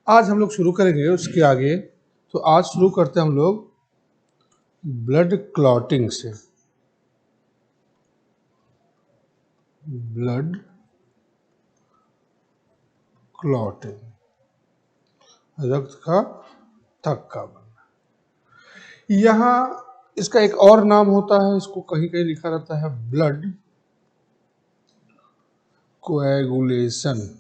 आज हम लोग शुरू करेंगे उसके आगे। तो आज शुरू करते हैं हम लोग ब्लड क्लॉटिंग से। ब्लड क्लॉटिंग, रक्त का थक्का बनना। यहाँ इसका एक और नाम होता है, इसको कहीं कहीं लिखा रहता है ब्लड कोएगुलेशन।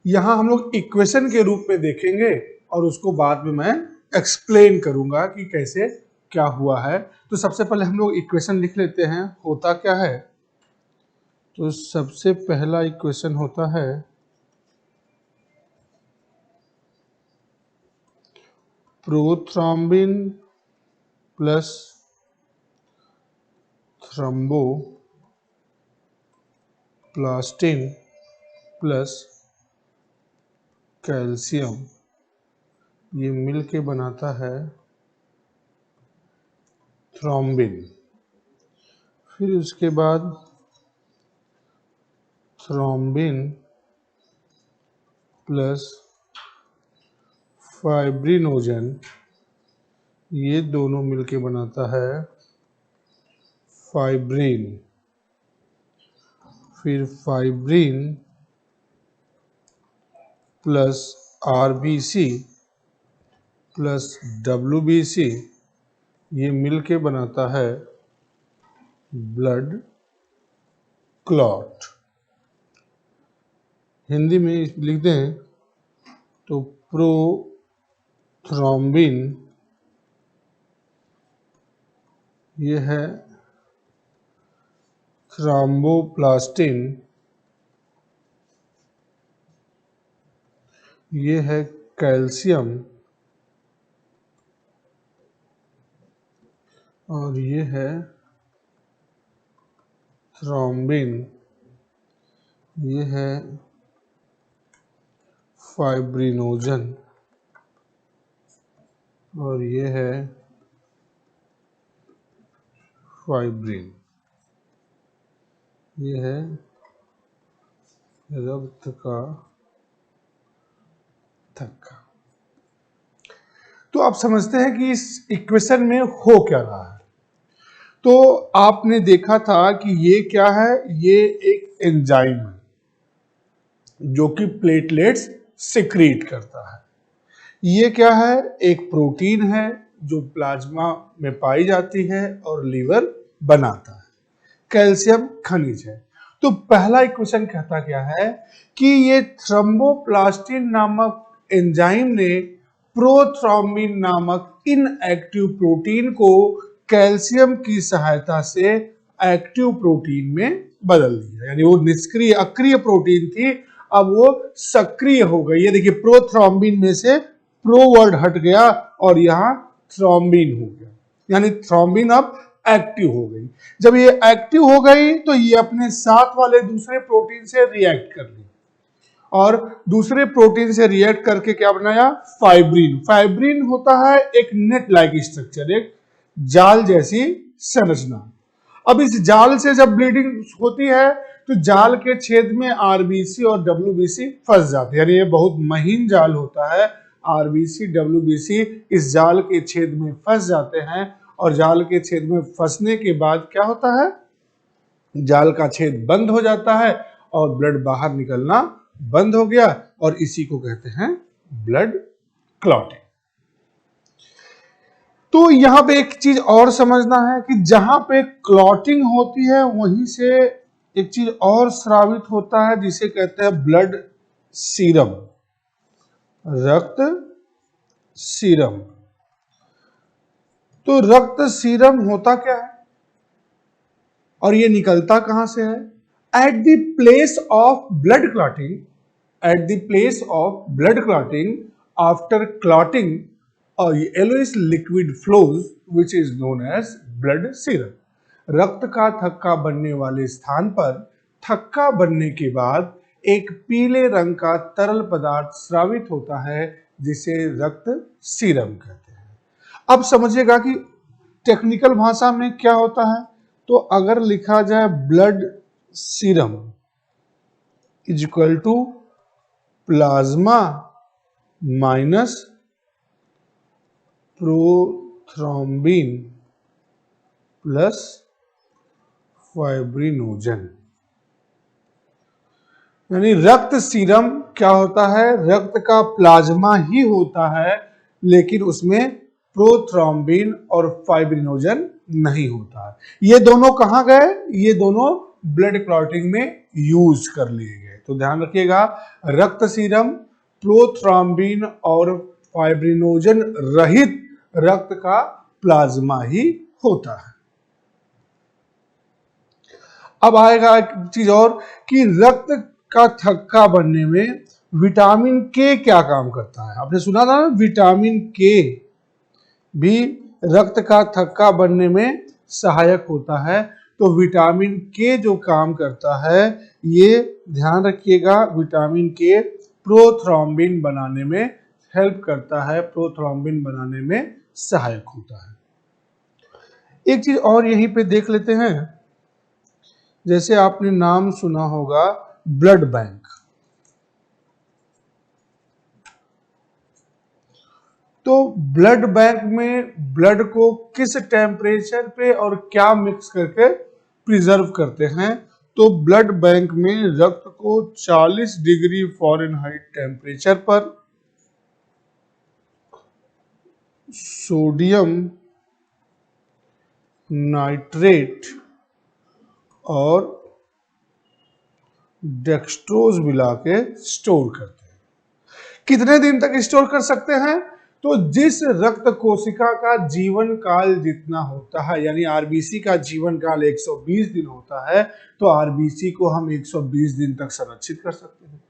यहाँ हम लोग इक्वेशन के रूप में देखेंगे और उसको बाद में मैं एक्सप्लेन करूंगा कि कैसे क्या हुआ है। तो सबसे पहले हम लोग इक्वेशन लिख लेते हैं, होता क्या है। तो सबसे पहला इक्वेशन होता है prothrombin plus thromboplastin plus calcium, ये मिलके बनाता है थ्रोम्बिन। फिर उसके बाद थ्रोम्बिन प्लस फाइब्रिनोजन, ये दोनों मिलके बनाता है फाइब्रिन। फिर fibrin plus RBC plus WBC, ये मिलके बनाता है ब्लड क्लॉट। हिंदी में लिख दें तो प्रोथ्रोम्बिन ये है थ्रोम्बोप्लास्टिन, ये है कैल्शियम, और ये है थ्रोम्बिन, ये है फाइब्रिनोजन, और ये है फाइब्रिन। ये है रक्त का थक्का। तो आप समझते हैं कि इस इक्वेशन में हो क्या रहा है। तो आपने देखा था कि ये क्या है, ये एक एंजाइम है जो कि प्लेटलेट्स सिक्रीट करता है। ये क्या है, एक प्रोटीन है जो प्लाज्मा में पाई जाती है और लीवर बनाता है। कैल्शियम खनिज है। तो पहला इक्वेशन कहता क्या है कि ये थ्रोम्बोप्लास्टिन नामक एंजाइम ने प्रोथ्रोम्बिन नामक इनएक्टिव प्रोटीन को कैल्शियम की सहायता से एक्टिव प्रोटीन में बदल दिया। यानी वो निष्क्रिय अक्रिय प्रोटीन थी, अब वो सक्रिय हो गई। ये देखिए, प्रोथ्रोम्बिन में से प्रो वर्ड हट गया और यहां थ्रोम्बिन हो गया, यानी थ्रोम्बिन अब एक्टिव हो गई। जब ये एक्टिव हो गई तो ये अपने साथ वाले दूसरे प्रोटीन से रिएक्ट कर ली और दूसरे प्रोटीन से रिएक्ट करके क्या बनाया, फाइब्रिन। फाइब्रिन होता है एक नेट लाइक स्ट्रक्चर, एक जाल जैसी संरचना। अब इस जाल से जब ब्लीडिंग होती है तो जाल के छेद में आरबीसी और डब्ल्यूबीसी फंस जाते हैं। यानी ये बहुत महीन जाल होता है। आरबीसी डब्ल्यूबीसी इस जाल के छेद में फंस जाते हैं और जाल के छेद में फंसने के बाद क्या होता है, जाल का छेद बंद हो जाता है और ब्लड बाहर निकलना बंद हो गया, और इसी को कहते हैं ब्लड क्लॉटिंग। तो यहां पे एक चीज और समझना है कि जहां पे क्लॉटिंग होती है वहीं से एक चीज और स्रावित होता है जिसे कहते हैं ब्लड सीरम, रक्त सीरम। तो रक्त सीरम होता क्या है और ये निकलता कहां से है? At the place of blood clotting, at the place of blood clotting after clotting yellowish liquid flows which is known as blood serum. रक्त का थक्का बनने वाले स्थान पर थक्का बनने के बाद एक पीले रंग का तरल पदार्थ स्रावित होता है जिसे रक्त सीरम कहते हैं। अब समझिएगा कि टेक्निकल भाषा में क्या होता है। तो अगर लिखा जाए blood serum, is equal to plasma minus prothrombin plus fibrinogen. यानी रक्त सीरम क्या होता है, रक्त का प्लाज्मा ही होता है, लेकिन उसमें प्रोथ्रोम्बिन और फाइब्रिनोजन नहीं होता है। ये दोनों कहां गए, ये दोनों ब्लड क्लॉटिंग में यूज कर लिए गए। तो ध्यान रखिएगा, रक्त सीरम प्रोथ्रोम्बिन और फाइब्रिनोजन रहित रक्त का प्लाज्मा ही होता है। अब आएगा एक चीज और कि रक्त का थक्का बनने में विटामिन के क्या काम करता है। आपने सुना था ना, विटामिन के भी रक्त का थक्का बनने में सहायक होता है। तो विटामिन के जो काम करता है, ये ध्यान रखिएगा, विटामिन के प्रोथ्रोम्बिन बनाने में हेल्प करता है, प्रोथ्रोम्बिन बनाने में सहायक होता है। एक चीज और यहीं पे देख लेते हैं, जैसे आपने नाम सुना होगा ब्लड बैंक। तो ब्लड बैंक में ब्लड को किस टेम्परेचर पे और क्या मिक्स करके प्रिजर्व करते हैं। तो ब्लड बैंक में रक्त को 40 डिग्री फ़ारेनहाइट टेम्परेचर पर सोडियम नाइट्रेट और डेक्सट्रोज मिला के स्टोर करते हैं। कितने दिन तक स्टोर कर सकते हैं। तो जिस रक्त कोशिका का जीवन काल जितना होता है, यानी आरबीसी का जीवन काल 120 दिन होता है, तो आरबीसी को हम 120 दिन तक संरक्षित कर सकते हैं।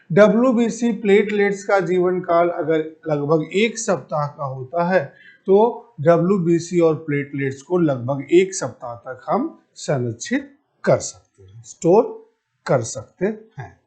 डब्ल्यूबीसी प्लेटलेट्स का जीवन काल अगर लगभग 1 सप्ताह का होता है, तो डब्ल्यूबीसी और प्लेटलेट्स को लगभग 1 सप्ताह तक हम संरक्षित कर सकते हैं, स्टोर कर सकते हैं।